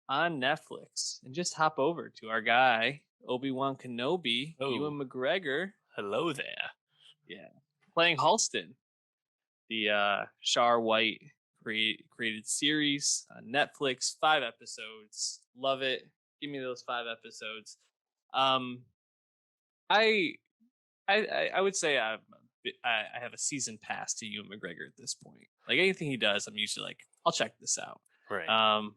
on Netflix and just hop over to our guy, Obi-Wan Kenobi, Oh, Ewan McGregor. hello there. Yeah. Playing Halston, the Shar White created series on Netflix, 5 episodes. Love it. Give me those 5 episodes. Um, I I would say I have a season pass to Ewan McGregor at this point. Like anything he does, I'm usually like, I'll check this out. Right. Um,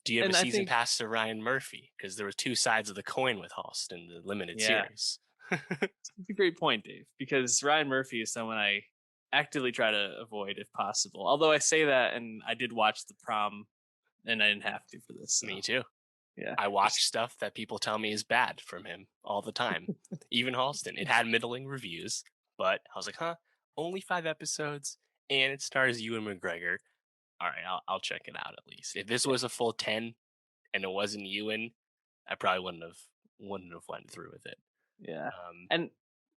Do you have a and I season think, pass to Ryan Murphy? Because there were two sides of the coin with Host in the limited yeah, series. it's a great point, Dave, because Ryan Murphy is someone I actively try to avoid if possible. Although I say that, and I did watch the prom, and I didn't have to for this. So Me too. yeah, I watch just stuff that people tell me is bad from him all the time. Even Halston. It had middling reviews, but I was like, huh, only 5 episodes, and it stars Ewan McGregor. All right, I'll check it out at least. If this yeah, was a full 10 and it wasn't Ewan, I probably wouldn't have went through with it. yeah, Um, and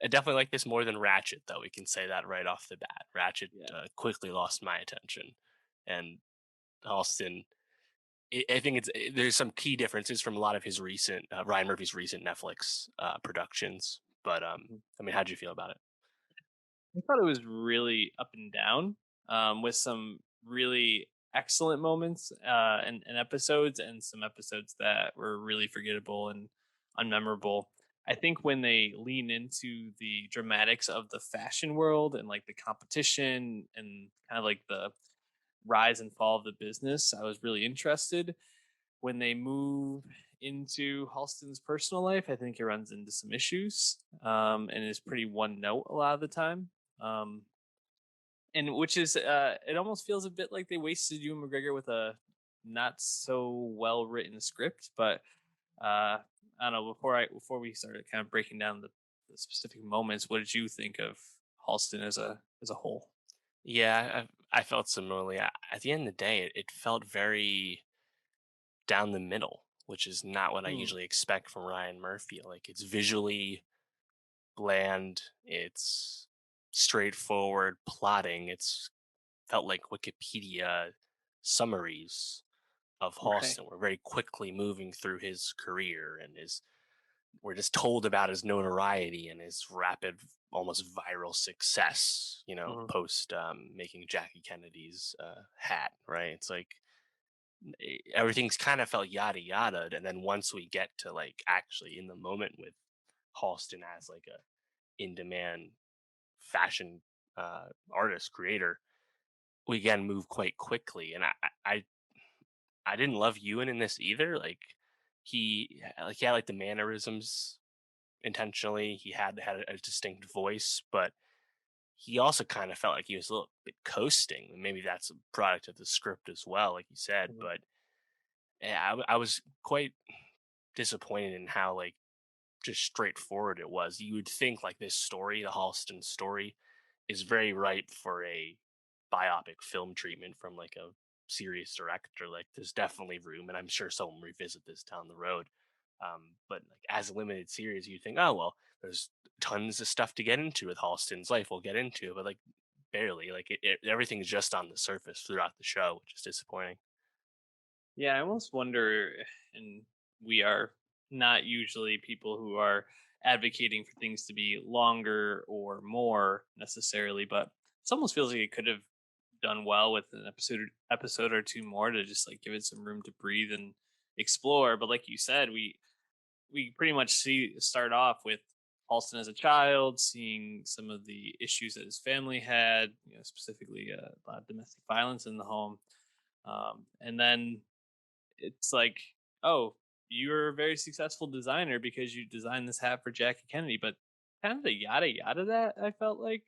I definitely like this more than Ratchet, though. We can say that right off the bat. Ratchet yeah. quickly lost my attention, and Halston. I think there's some key differences from a lot of his recent Ryan Murphy's recent Netflix productions. But Mhm. I mean, how'd you feel about it? I thought it was really up and down, with some really excellent moments and episodes, and some episodes that were really forgettable and unmemorable. I think when they lean into the dramatics of the fashion world and like the competition and kind of like the rise and fall of the business, I was really interested. When they move into Halston's personal life, I think it runs into some issues, and is pretty one note a lot of the time. Um, and which is it almost feels a bit like they wasted Ewan McGregor with a not so well written script. But I don't know. Before we started kind of breaking down the specific moments, what did you think of Halston as a whole? Yeah, I felt similarly. At the end of the day, it felt very down the middle, which is not what I Hmm. usually expect from Ryan Murphy. Like it's visually bland, it's straightforward plotting. It's felt like Wikipedia summaries of Right. Halston. We're very quickly moving through his career and his we're just told about his notoriety and his rapid, almost viral success, Hmm. post making Jackie Kennedy's hat, right? It's like everything's kind of felt yada yada. And then once we get to like actually in the moment with Halston as like a in demand fashion artist creator, we again move quite quickly. And I didn't love Ewan in this either. Like he had like the mannerisms intentionally. He had a distinct voice, but he also kind of felt like he was a little bit coasting. Maybe that's a product of the script as well, like you said. Hmm. But yeah, I was quite disappointed in how like just straightforward it was. You would think like this story, the Halston story, is very ripe for a biopic film treatment from like a serious director. Like there's definitely room, and I'm sure someone will revisit this down the road. But like as a limited series, you think, oh well, there's tons of stuff to get into with Halston's life. We'll get into it, but like barely. Like everything's just on the surface throughout the show, which is disappointing. Yeah, I almost wonder, and we are not usually people who are advocating for things to be longer or more necessarily, but it almost feels like it could have done well with an episode or two more to just like give it some room to breathe and explore. But like you said, we pretty much start off with Halston as a child, seeing some of the issues that his family had, specifically a lot of domestic violence in the home, and then it's like, oh, you're a very successful designer because you designed this hat for Jackie Kennedy. But kind of the yada yada that I felt like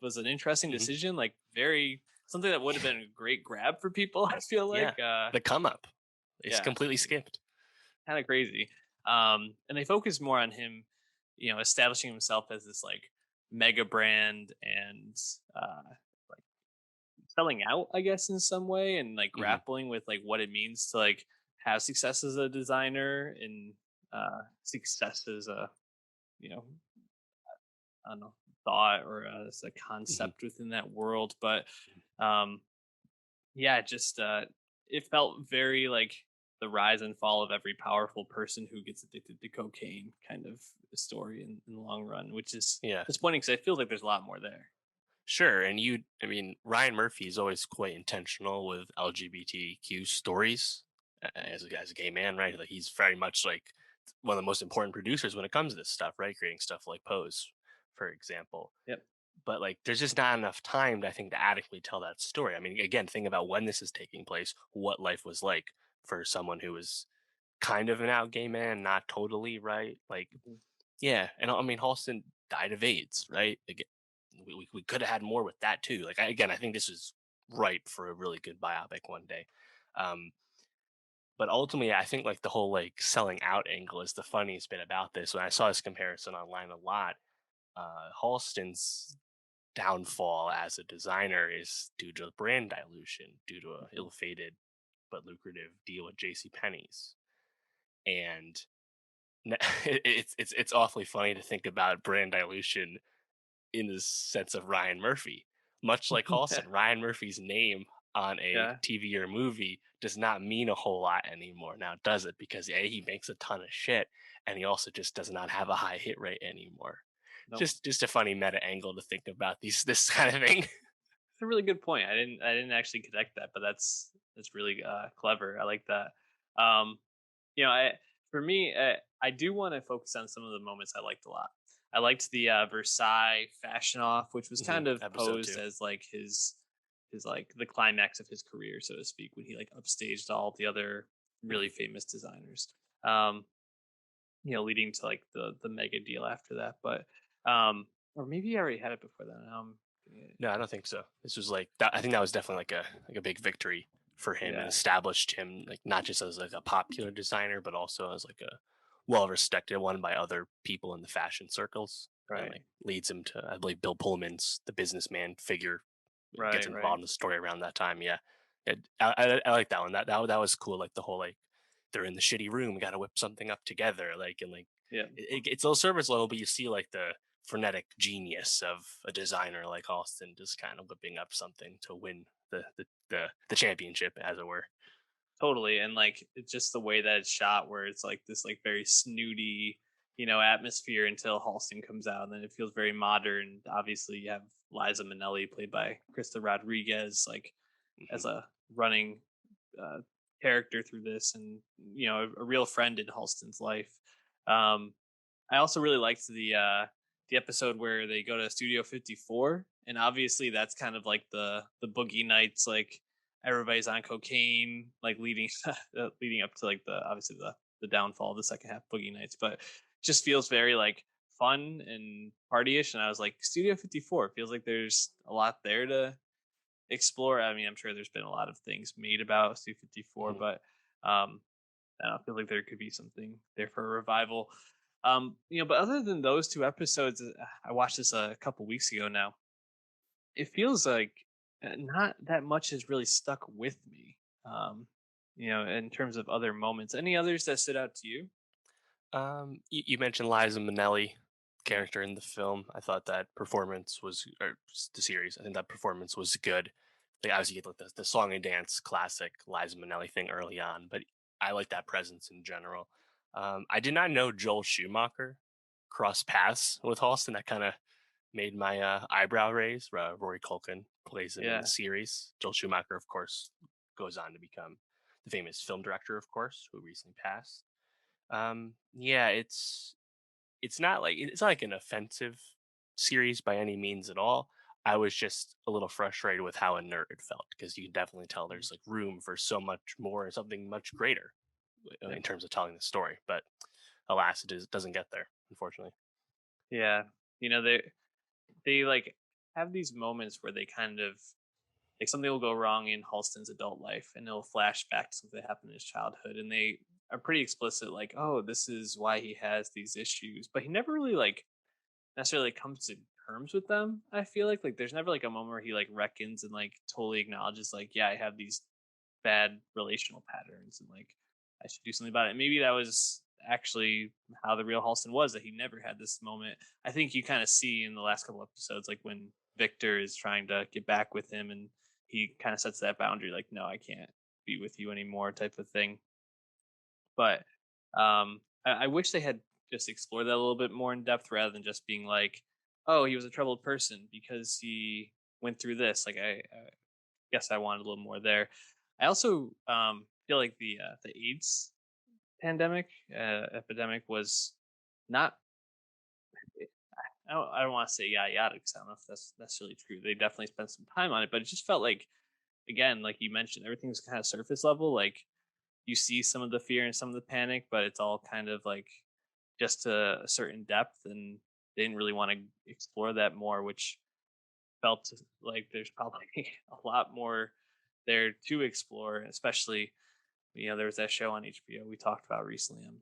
was an interesting Hmm. decision, like very something that would have been a great grab for people. I feel Yeah, like, the come up is yeah, completely skipped. kind of crazy. And they focus more on him, establishing himself as this like mega brand and like selling out, I guess, in some way, and like Hmm. grappling with like what it means to like have success as a designer and success as a, you know, I don't know, thought or as a Hmm. concept within that world. But um, yeah, just it felt very like the rise and fall of every powerful person who gets addicted to cocaine kind of story in the long run, which is Yeah. disappointing because I feel like there's a lot more there. Sure, and I mean, Ryan Murphy is always quite intentional with LGBTQ stories as a gay man, right? Like he's very much like one of the most important producers when it comes to this stuff, right? Creating stuff like Pose, for example. Yep. But like, there's just not enough time, I think, to adequately tell that story. I mean, again, think about when this is taking place, what life was like for someone who was kind of an out gay man, not totally, right? Like, Mhm. yeah, and I mean, Halston died of AIDS, right? Again, we could have had more with that too. Like, again, I think this is ripe for a really good biopic one day. Um, but ultimately, I think like the whole like selling out angle is the funniest bit about this. When I saw this comparison online a lot, Halston's downfall as a designer is due to brand dilution, due to a Mhm. ill-fated but lucrative deal with J.C. Penney's, and it's awfully funny to think about brand dilution in the sense of Ryan Murphy. Much like Halston, Ryan Murphy's name on a Yeah. TV or movie does not mean a whole lot anymore. Now, does it? Because A, he makes a ton of shit, and he also just does not have a high hit rate anymore. Nope. Just a funny meta angle to think about these this kind of thing. It's a really good point. I didn't actually connect that, but that's really clever. I like that. Um, I for me, I do want to focus on some of the moments I liked a lot. I liked the Versailles fashion off, which was kind of Episode posed two. as like his like the climax of his career, so to speak, when he like upstaged all the other really Mhm. famous designers. Um, leading to like the mega deal after that. But or maybe I already had it before then. No, I don't think so. This was like that. I think that was definitely like a big victory for him and Yeah, established him like not just as like a popular designer, but also as like a well respected one by other people in the fashion circles, and right, like leads him to I believe Bill Pullman's the businessman figure gets right. involved in the story around that time. Yeah, I like that one. That was cool. Like the whole like they're in the shitty room, got to whip something up together. Like and like Yeah, it's a little surface level, but you see like the frenetic genius of a designer like Austin just kind of whipping up something to win the championship, as it were. totally. And like it's just the way that it's shot, where it's like this like very snooty, atmosphere until Halston comes out, and then it feels very modern. Obviously, you have Liza Minnelli played by Krista Rodriguez, like Hmm. as a running uh, character through this, and a real friend in Halston's life. Um, I also really liked the episode where they go to Studio 54, and obviously that's kind of like the boogie nights, like everybody's on cocaine, like leading leading up to like the obviously the downfall of the second half boogie nights, but just feels very like fun and partyish. And I was like, Studio 54 feels like there's a lot there to explore. I mean, I'm sure there's been a lot of things made about Studio 54, Hmm. but um, I don't feel like there could be something there for a revival. But other than those two episodes, I watched this a couple weeks ago now. It feels like not that much has really stuck with me. In terms of other moments, any others that stood out to you? You mentioned Liza Minnelli Yeah, character in the film. I thought that performance was, or the series. I think that performance was good. Like obviously, you get like the song and dance classic Liza Minnelli thing early on, but I like that presence in general. I did not know Joel Schumacher crossed paths with Halston. That kind of made my eyebrow raise. Rory Culkin plays him in the yeah, series. Joel Schumacher, of course, goes on to become the famous film director, of course, who recently passed. Yeah, it's not like an offensive series by any means at all. I was just a little frustrated with how inert it felt because you can definitely tell mm, there's like room for so much more and something much greater yeah, in terms of telling the story. But alas, doesn't get there, unfortunately. yeah. They like have these moments where they kind of like something will go wrong in Halston's adult life, and it'll flash back to something that happened in his childhood, and they are pretty explicit, like, oh, this is why he has these issues, but he never really like necessarily comes to terms with them. I feel like there's never like a moment where he like reckons and like totally acknowledges, like, yeah, I have these bad relational patterns, and like I should do something about it. Maybe that was actually how the real Halston was, that he never had this moment. I think you kind of see in the last couple episodes, like when Victor is trying to get back with him, and he kind of sets that boundary, like, no, I can't be with you anymore, type of thing. But I wish they had just explored that a little bit more in depth rather than just being like, "Oh, he was a troubled person because he went through this." Like I guess I wanted a little more there. I also feel like the AIDS pandemic epidemic was not. I don't want to say yada yada because I don't know if that's necessarily true. They definitely spent some time on it, but it just felt like, again, like you mentioned, everything was kind of surface level. Like you see some of the fear and some of the panic, but it's all kind of like just to a certain depth, and they didn't really want to explore that more, which felt like there's probably a lot more there to explore, especially there was that show on HBO we talked about recently. I'm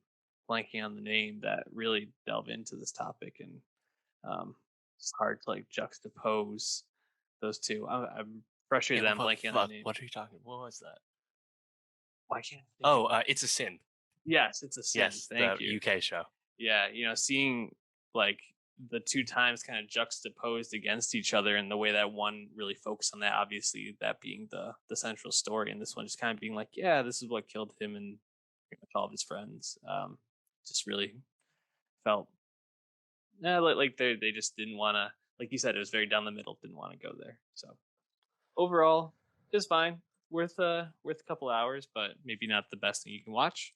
blanking on the name that really delve into this topic, and um, it's hard to like juxtapose those two. I'm Yeah, frustrated that I'm what blanking on the fuck? name. What are you talking? What was that? Why can't I think of Oh, it? It's a Sin. Yes, it's a sin. Yes, Thank the you. UK show. Yeah, seeing like the two times kind of juxtaposed against each other, and the way that one really focused on that, obviously that being the central story, and this one just kind of being like, yeah, this is what killed him and pretty much all of his friends. Just really felt like they just didn't want to, like you said, it was very down the middle, didn't want to go there. So overall, it's fine, worth a couple hours, but maybe not the best thing you can watch.